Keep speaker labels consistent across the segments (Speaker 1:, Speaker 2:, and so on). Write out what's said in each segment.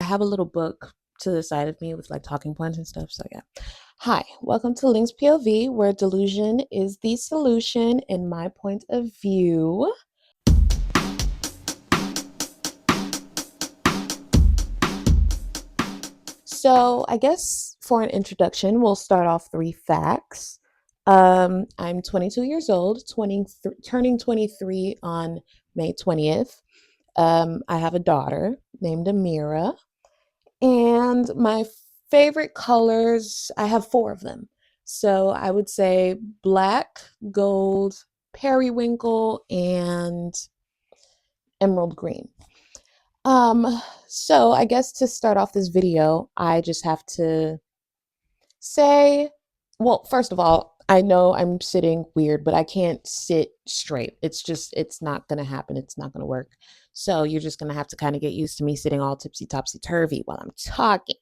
Speaker 1: have a little book to the side of me with like talking points and stuff. So yeah. Hi, welcome to Lynks POV, where delusion is the solution in my point of view. So I guess for an introduction, we'll start off three facts. I'm 22 years old, turning 23 on May 20th. I have a daughter named Amira. And my favorite colors, I have four of them. So I would say black, gold, periwinkle, and emerald green. So I guess to start off this video, I just have to say, well, first of all, I know I'm sitting weird, but I can't sit straight. It's not gonna happen. It's not gonna work. So you're just gonna have to kind of get used to me sitting all tipsy topsy turvy while I'm talking.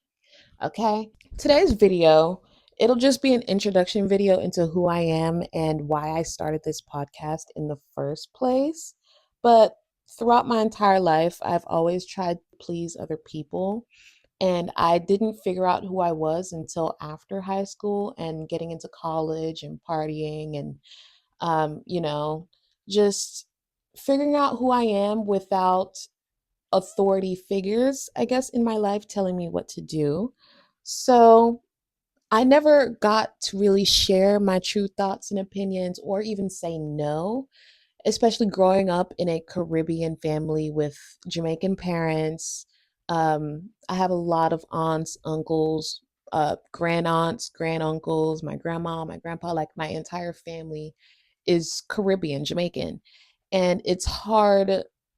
Speaker 1: Okay. Today's video, it'll just be an introduction video into who I am and why I started this podcast in the first place. But throughout my entire life, I've always tried to please other people. And I didn't figure out who I was until after high school and getting into college and partying and, you know, just figuring out who I am without authority figures, I guess, in my life telling me what to do. So I never got to really share my true thoughts and opinions or even say no, especially growing up in a Caribbean family with Jamaican parents. I have a lot of aunts, uncles, grand aunts, grand uncles, my grandma, my grandpa, like my entire family is Caribbean, Jamaican. And it's hard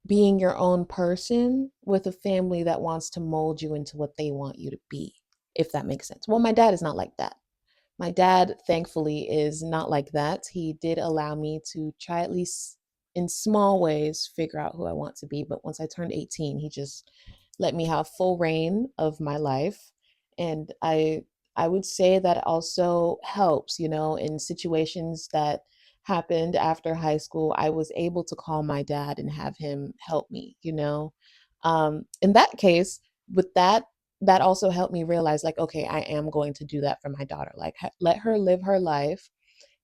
Speaker 1: being your own person with a family that wants to mold you into what they want you to be, if that makes sense. Well, my dad is not like that. My dad, thankfully, is not like that. He did allow me to try, at least in small ways, figure out who I want to be. But once I turned 18, he just let me have full reign of my life. And I would say that also helps, in situations that happened after high school. I was able to call my dad and have him help me. In that case, with that also helped me realize, like, okay, I am going to do that for my daughter. Like, let her live her life,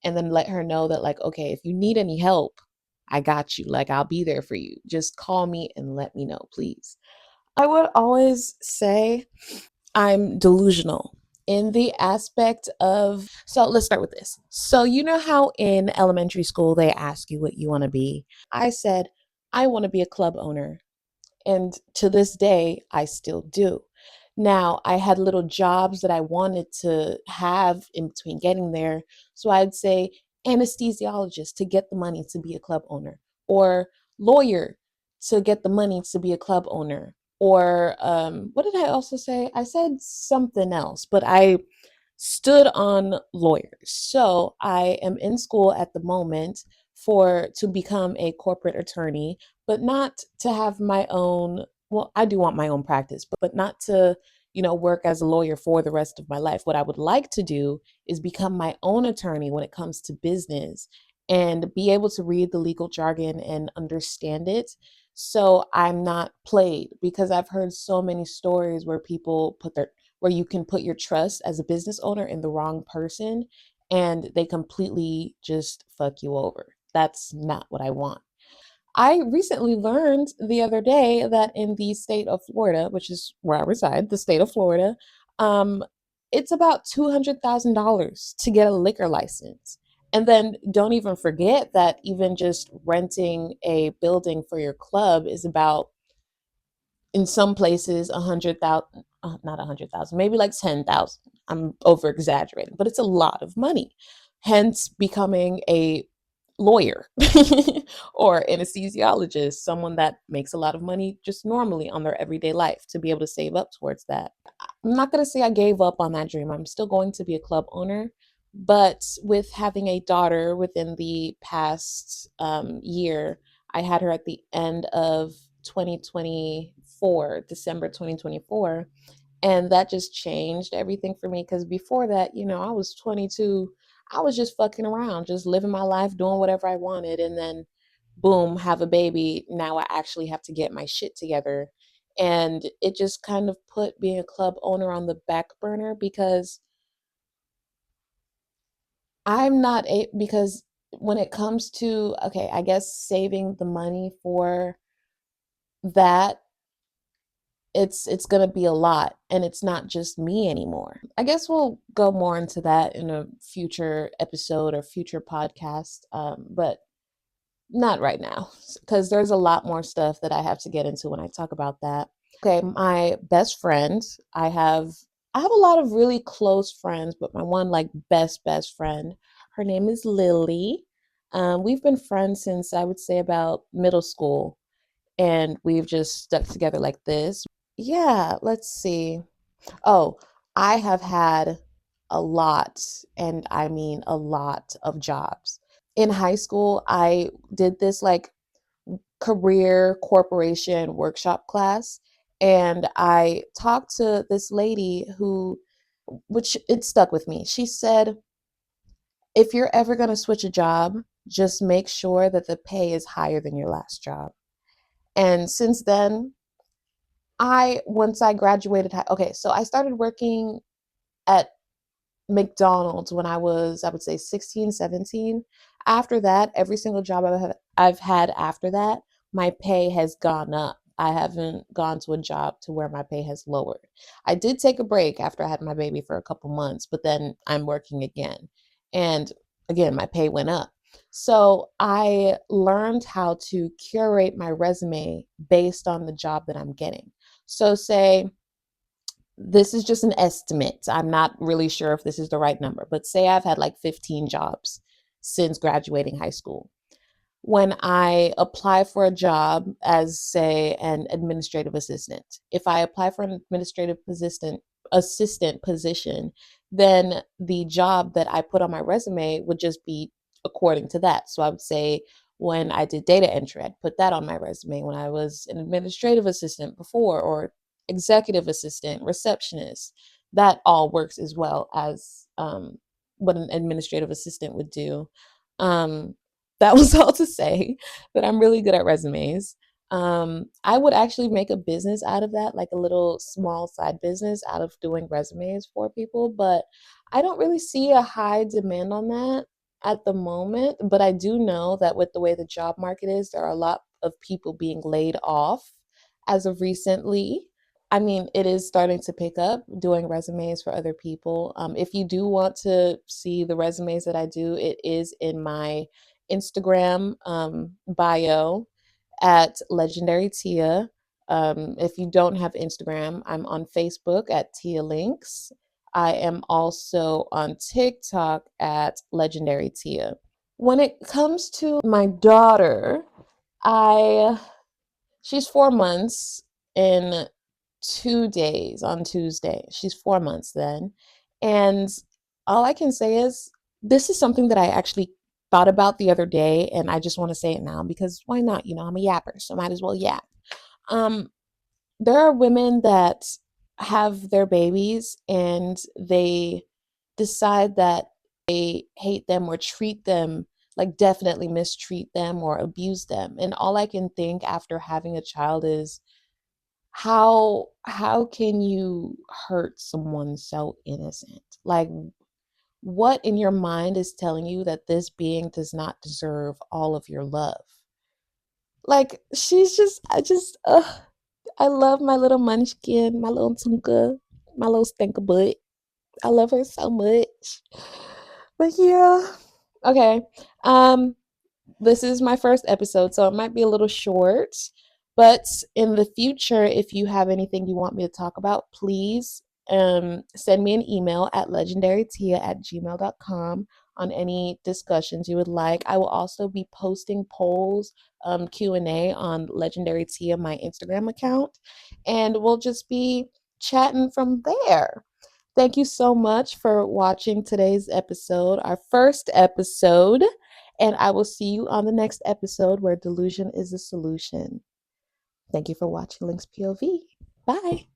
Speaker 1: and then let her know that, like, okay, if you need any help, I got you. Like, I'll be there for you. Just call me and let me know, please. I would always say I'm delusional in the aspect of, so let's start with this. So, you know how in elementary school they ask you what you want to be? I said, I want to be a club owner. And to this day, I still do. Now, I had little jobs that I wanted to have in between getting there. So I'd say anesthesiologist to get the money to be a club owner, or lawyer to get the money to be a club owner. Or what did I also say? I said something else, but I stood on lawyers. So I am in school at the moment for to become a corporate attorney, but not to have my own, well, I do want my own practice, but not to, work as a lawyer for the rest of my life. What I would like to do is become my own attorney when it comes to business and be able to read the legal jargon and understand it. So I'm not played, because I've heard so many stories where people where you can put your trust as a business owner in the wrong person and they completely just fuck you over. That's not what I want. I recently learned the other day that in the state of Florida, which is where I reside, the state of Florida, um, it's about $200,000 to get a liquor license. And then don't even forget that even just renting a building for your club is about, in some places, 100,000, not 100,000, maybe like 10,000. I'm over exaggerating, but it's a lot of money. Hence, becoming a lawyer or anesthesiologist, someone that makes a lot of money just normally on their everyday life, to be able to save up towards that. I'm not going to say I gave up on that dream. I'm still going to be a club owner. But with having a daughter within the past year, I had her at the end of 2024, December 2024. And that just changed everything for me, because before that, I was 22. I was just fucking around, just living my life, doing whatever I wanted. And then, boom, have a baby. Now I actually have to get my shit together And it just kind of put being a club owner on the back burner because because when it comes to, okay, I guess saving the money for that, it's going to be a lot, and it's not just me anymore. I guess we'll go more into that in a future episode or future podcast, but not right now because there's a lot more stuff that I have to get into when I talk about that. Okay, my best friend, I have I have a lot of really close friends, but my one like best friend, her name is Lily. We've been friends since I would say about middle school, and we've just stuck together like this. Yeah, let's see. Oh, I have had a lot, and I mean a lot of jobs. In high school, I did this like career corporation workshop class, and I talked to this lady who, which it stuck with me. She said, if you're ever going to switch a job, just make sure that the pay is higher than your last job. And since then, once I graduated, okay, so I started working at McDonald's when I would say 16, 17. After that, every single job I've had after that, my pay has gone up. I haven't gone to a job to where my pay has lowered. I did take a break after I had my baby for a couple months, but then I'm working again. And again, my pay went up. So I learned how to curate my resume based on the job that I'm getting. So say this is just an estimate. I'm not really sure if this is the right number, but say I've had like 15 jobs since graduating high school. When I apply for a job as, say, an administrative assistant, if I apply for an administrative assistant position, then the job that I put on my resume would just be according to that. So I would say when I did data entry, I'd put that on my resume. When I was an administrative assistant before, or executive assistant, receptionist, that all works as well as what an administrative assistant would do. Um, that was all to say that I'm really good at resumes. I would actually make a business out of that, like a little small side business out of doing resumes for people, but I don't really see a high demand on that at the moment. But I do know that with the way the job market is, there are a lot of people being laid off as of recently. I mean, it is starting to pick up doing resumes for other people. If you do want to see the resumes that I do, it is in my Instagram bio at Legendary Tia. If you don't have Instagram, I'm on Facebook at Tia Lynks. I am also on TikTok at Legendary Tia. When it comes to my daughter, I she's 4 months in 2 days on Tuesday. She's 4 months then. And all I can say is this is something that I actually thought about the other day, and I just want to say it now because why not? You know, I'm a yapper, so might as well yap. Um, there are women that have their babies and they decide that they hate them or treat them like definitely mistreat them or abuse them. And all I can think after having a child is how can you hurt someone so innocent? Like what in your mind is telling you that this being does not deserve all of your love? Like she's just I love my little munchkin, my little Tunka, my little stinker butt. I love her so much. But yeah. Okay. Um this is my first episode, so it might be a little short. But in the future, if you have anything you want me to talk about, please send me an email at legendarytia@gmail.com on any discussions you would like. I will also be posting polls, Q&A on Legendary Tia, my Instagram account, and we'll just be chatting from there. Thank you so much for watching today's episode, our first episode. And I will see you on the next episode where delusion is a solution. Thank you for watching Lynks POV. Bye.